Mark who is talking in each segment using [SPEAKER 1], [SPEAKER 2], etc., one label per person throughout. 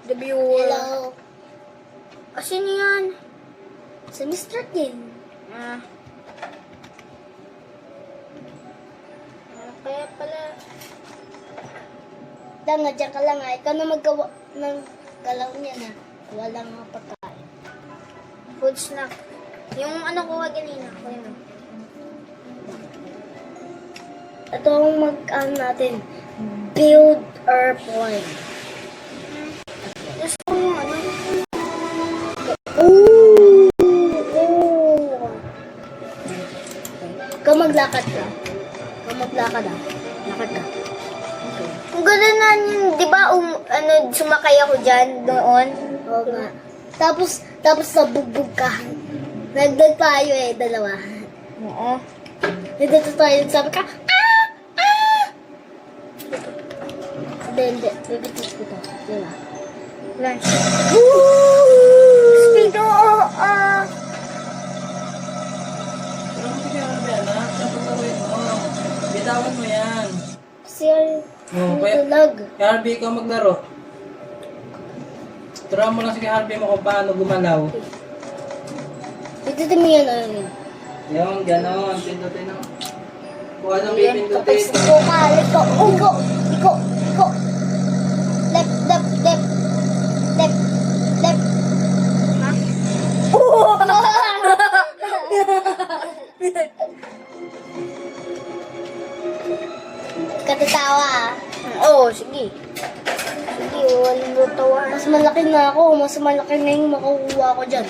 [SPEAKER 1] The viewer.
[SPEAKER 2] Hello.
[SPEAKER 1] Sino yan?
[SPEAKER 2] Si Mr. Tin.
[SPEAKER 1] Kaya pala.
[SPEAKER 2] Nandiyan ka lang Ikaw na maggawa ng galaw niya na. Walang mga pagkain.
[SPEAKER 1] Food snack. Yung ano ko kanina. Kuya mo.
[SPEAKER 2] Ito ang mag-ano natin. Build airplane.
[SPEAKER 1] Gusto ko yung ano.
[SPEAKER 2] Ooh! Ooh! Ikaw maglakad ka. Ikaw maglakad Lakad ka. Okay.
[SPEAKER 1] Ang ganda na yun, di ba, sumakay ako dyan, doon.
[SPEAKER 2] Oo nga. Tapos nabugbog ka. Nagdag tayo dalawa.
[SPEAKER 1] Oo.
[SPEAKER 2] Nagdag tayo, sabi ka, Hindi. Bibitis ko to. Diba?
[SPEAKER 1] Lunch.
[SPEAKER 2] Woo!
[SPEAKER 1] Speedo,
[SPEAKER 3] Bitawan mo yan.
[SPEAKER 2] Kasi nagdalag.
[SPEAKER 3] Kaya Harvey, ikaw maglaro. Turuan mo lang si Harvey mo kung paano gumalaw.
[SPEAKER 2] Dito mo yan.
[SPEAKER 3] Yun, gano'n. Pindutin mo. Kung anong
[SPEAKER 2] Kapag
[SPEAKER 3] pipindutin.
[SPEAKER 2] sumukalik ko, Iko. Left.
[SPEAKER 1] Ha?
[SPEAKER 2] Katatawa
[SPEAKER 1] Oo, sige. Sige, walang lutawan.
[SPEAKER 2] Mas malaki na ako. Mas malaki na yung makukuha ko dyan.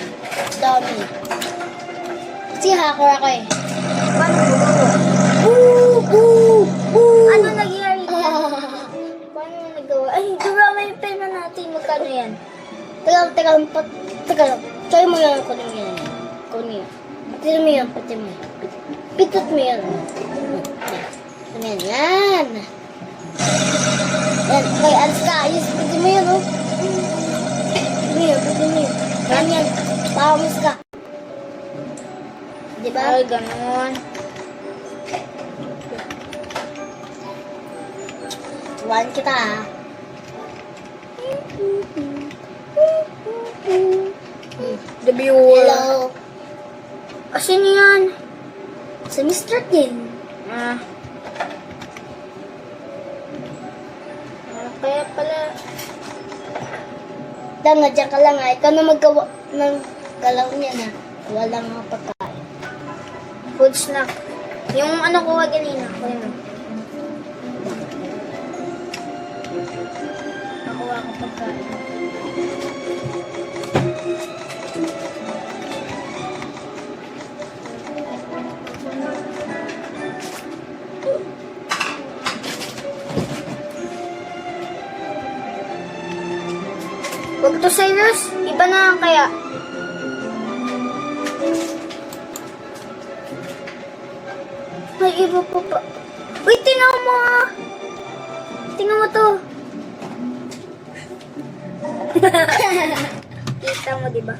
[SPEAKER 2] Dami. Kasi hacker ako
[SPEAKER 1] Paano mo gagawa? Ano nangyari? Paano mo nagawa? Ay, diba may pera natin. Magkano yan?
[SPEAKER 2] Teka lang. Try mo yan. Kunin mo yan. Pitin mo yan. Pitot mo yan. Yan. Okay, alis ka. Ayos, pitin mo yan, Pitin mo yan. Yan. Pahamas ka. Diba?
[SPEAKER 1] Ay, ganon.
[SPEAKER 2] Tuwan kita,
[SPEAKER 1] The viewer.
[SPEAKER 2] Hello.
[SPEAKER 1] Sino yan?
[SPEAKER 2] Si Mr. Tin.
[SPEAKER 1] Kaya pala.
[SPEAKER 2] Nandiyan ka lang Ikaw na maggawa ng galaw niya na. Walang mga pagkain.
[SPEAKER 1] Food snack. Yung ano ko kanina. Kuya mo. Nakuha ko pagkain. Wag to, Cyrus. Iba na lang kaya. May iba pa pa. Uy, tingnan mo ah. Tingnan mo to. Kita mo, diba?